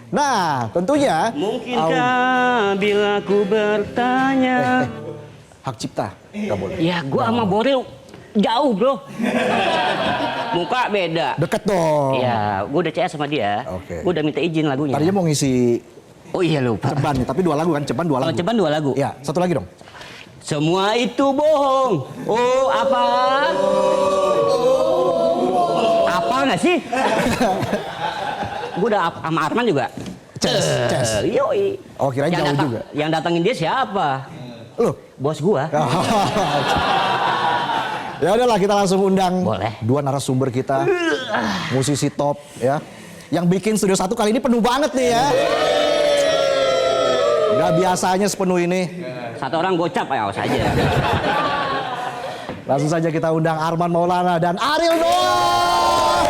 Nah, tentunya Mungkinkah bila ku bertanya. hak cipta nggak boleh. Ya gua sama Boril jauh bro. Muka beda. Deket dong. Ya, gua udah CS sama dia. Oke. Gua udah minta izin lagunya. Tadinya mau ngisi Oh iya lupa. ceban nih, tapi 2 lagu kan? Ceban 2 lagu. Kalau Ceban 2 lagu. Ya, 1 lagi dong. Semua itu bohong. Oh apa? Apa nggak sih? Gua udah sama Arman juga. Ces. Yoi. Oh, kirain jauh juga. Yang datangin dia siapa? Loh. Bos gua. Ya udahlah, kita langsung undang Boleh. 2 narasumber kita, musisi top ya. Yang bikin Studio 1 kali ini penuh banget nih ya. Gak biasanya sepenuh ini. Satu orang gocap ya, awas aja. Langsung saja kita undang Arman Maulana dan Ariel Noah.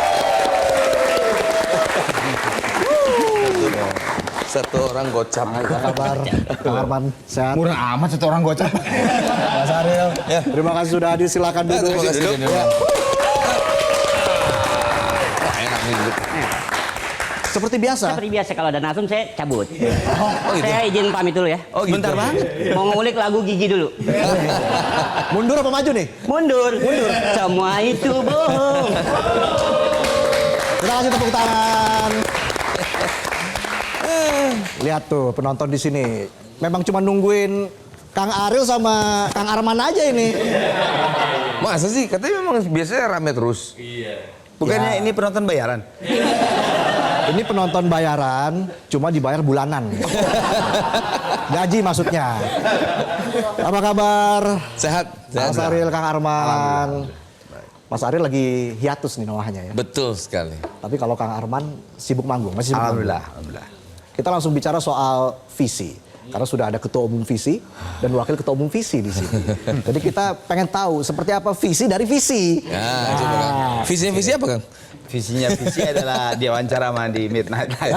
Satu orang gocap. Apa kabar? Kang Arman, sehat? Murah amat 1 orang gocap. Mas Ariel, terima kasih sudah hadir, silakan duduk. Terima kasih. Ya. Enak nih duduk. Seperti biasa. Seperti biasa kalau ada nasum saya cabut. Oh gitu. Saya izin pamit dulu ya. Oh gitu. Bentar banget. Mau ngulik lagu Gigi dulu. Mundur apa maju nih? Mundur. Semua itu bohong. Terima kasih, tepuk tangan. Lihat tuh penonton di sini. Memang cuma nungguin Kang Ariel sama Kang Arman aja ini. Masa sih? Katanya memang biasanya rame terus. Bukannya Ya. ini penonton bayaran? Ini penonton bayaran, cuma dibayar bulanan. Gaji maksudnya. Apa kabar? Sehat. Mas Ariel, Kang Arman. Mas Ariel lagi hiatus nih Noahnya ya. Betul sekali. Tapi kalau Kang Arman sibuk manggung, masih sibuk manggung. Alhamdulillah. Kita langsung bicara soal visi. Karena sudah ada ketua umum visi dan wakil ketua umum visi di sini. Jadi kita pengen tahu seperti apa visi dari visi. Ya, coba Kang. Visinya visi apa Kang? Visinya visi adalah dia wawancara sama di Midnight Live.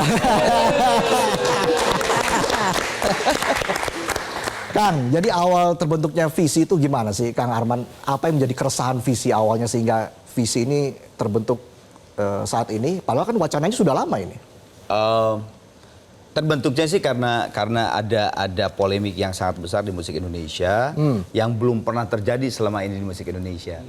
Kang, jadi awal terbentuknya visi itu gimana sih Kang Arman? Apa yang menjadi keresahan visi awalnya sehingga visi ini terbentuk saat ini? Padahal kan wacananya sudah lama ini. Terbentuknya sih karena ada polemik yang sangat besar di musik Indonesia yang belum pernah terjadi selama ini di musik Indonesia.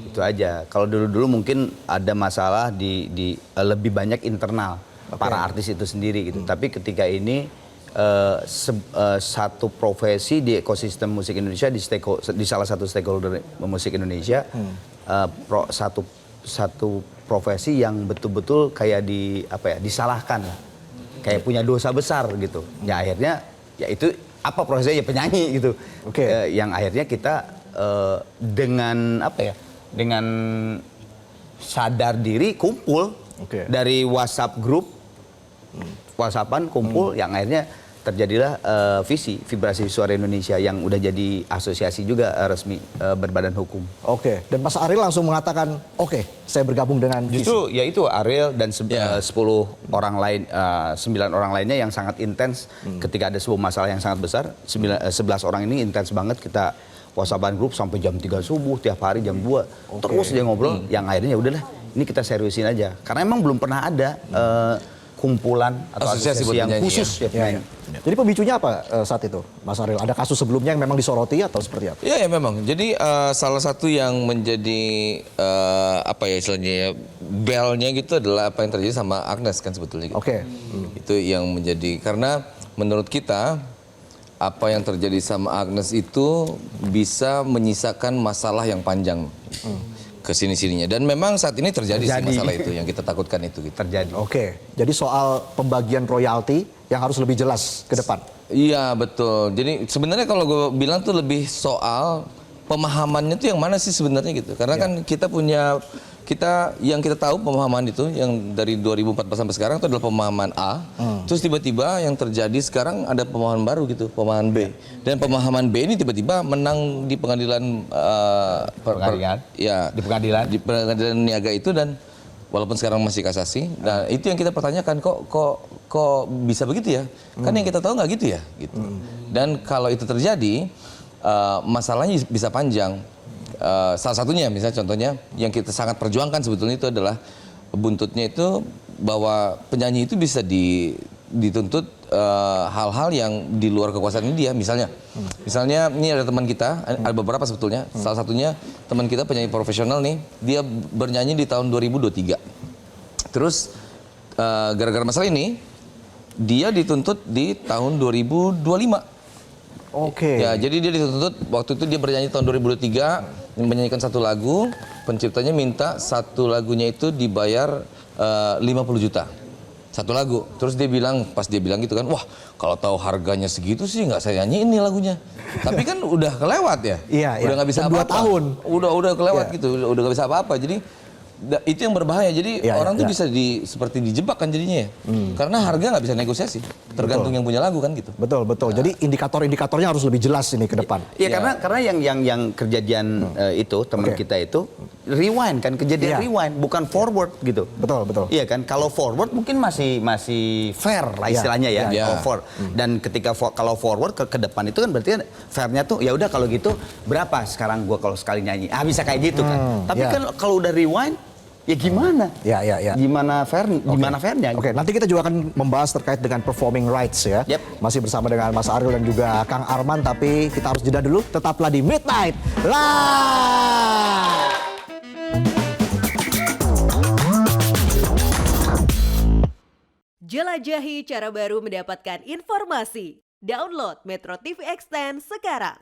Itu aja. Kalau dulu mungkin ada masalah di lebih banyak internal para artis itu sendiri gitu. Tapi ketika ini satu profesi di ekosistem musik Indonesia di salah satu stakeholder musik Indonesia satu profesi yang betul-betul kayak disalahkan, kayak punya dosa besar gitu. Ya akhirnya ya itu apa prosesnya ya penyanyi gitu. Yang akhirnya kita dengan dengan sadar diri kumpul dari WhatsApp grup, WhatsAppan kumpul yang akhirnya terjadilah Vibrasi Suara Indonesia yang udah jadi asosiasi juga resmi berbadan hukum. Dan Mas Ariel langsung mengatakan, saya bergabung dengan visi. Justru ya itu Ariel dan 10 orang lain, 9 orang lainnya yang sangat intens ketika ada sebuah masalah yang sangat besar. 11 orang ini intens banget, kita WhatsAppan grup sampai jam 3 subuh tiap hari jam 2. Terus dia ngobrol, yang akhirnya ya udahlah ini kita seriusin aja. Karena emang belum pernah ada kumpulan atau asosiasi yang khusus ya penyanyi. Jadi pemicunya apa saat itu, Mas Ariel? Ada kasus sebelumnya yang memang disoroti atau seperti apa? Iya ya memang. Jadi salah satu yang menjadi istilahnya ya, belnya gitu adalah apa yang terjadi sama Agnes kan sebetulnya. Gitu. Itu yang menjadi, karena menurut kita apa yang terjadi sama Agnes itu bisa menyisakan masalah yang panjang ke sini-sininya. Dan memang saat ini terjadi sih masalah itu yang kita takutkan itu gitu. Terjadi. Jadi soal pembagian royalti yang harus lebih jelas ke depan. Iya betul. Jadi sebenarnya kalau gue bilang tuh lebih soal pemahamannya tuh yang mana sih sebenarnya gitu. Karena kan kita punya, yang kita tahu pemahaman itu yang dari 2014 sampai sekarang itu adalah pemahaman A. Terus tiba-tiba yang terjadi sekarang ada pemahaman baru gitu, pemahaman B. Dan pemahaman B ini tiba-tiba menang di pengadilan di pengadilan niaga itu, dan walaupun sekarang masih kasasi. Nah, itu yang kita pertanyakan, kok bisa begitu ya? Kan yang kita tahu nggak gitu ya gitu. Dan kalau itu terjadi masalahnya bisa panjang. Salah satunya misalnya contohnya yang kita sangat perjuangkan sebetulnya itu adalah buntutnya itu bahwa penyanyi itu bisa dituntut hal-hal yang di luar kekuasaan dia. Misalnya ini ada teman kita, ada beberapa sebetulnya. Salah satunya teman kita penyanyi profesional nih, dia bernyanyi di tahun 2023. Terus gara-gara masalah ini, dia dituntut di tahun 2025. Oke. Ya, jadi dia dituntut waktu itu dia bernyanyi tahun 2023, menyanyikan satu lagu, penciptanya minta satu lagunya itu dibayar 50 juta. Satu lagu. Terus dia bilang, pas dia bilang gitu kan, wah kalau tahu harganya segitu sih nggak saya nyanyiin nih lagunya. Tapi kan udah kelewat ya. Iya, udah nggak bisa Dan 2 apa-apa. tahun. Udah kelewat Iya. gitu, udah nggak bisa apa-apa. Jadi itu yang berbahaya. Jadi Iya, orang tuh iya. bisa seperti dijebak kan jadinya ya. Karena harga nggak bisa negosiasi. Tergantung yang punya lagu kan gitu. Betul, betul. Jadi indikator-indikatornya harus lebih jelas ini ke depan. Iya, karena yang kejadian itu teman Oke. kita itu rewind kan, kejadian Iya. rewind bukan forward gitu. Betul, betul. Iya kan, kalau forward mungkin masih fair lah Iya. istilahnya ya. Iya. Kalau forward. Dan ketika kalau forward ke depan itu kan berarti fairnya tuh ya udah kalau gitu berapa sekarang gua kalau sekali nyanyi. Bisa kayak gitu kan. Tapi iya. kan kalau udah rewind ya gimana? Ya. Gimana fairnya? Oke, nanti kita juga akan membahas terkait dengan performing rights ya. Yep. Masih bersama dengan Mas Ariel dan juga Kang Arman, tapi kita harus jeda dulu. Tetaplah di Midnight Live. Jelajahi cara baru mendapatkan informasi. Download Metro TV Extend sekarang.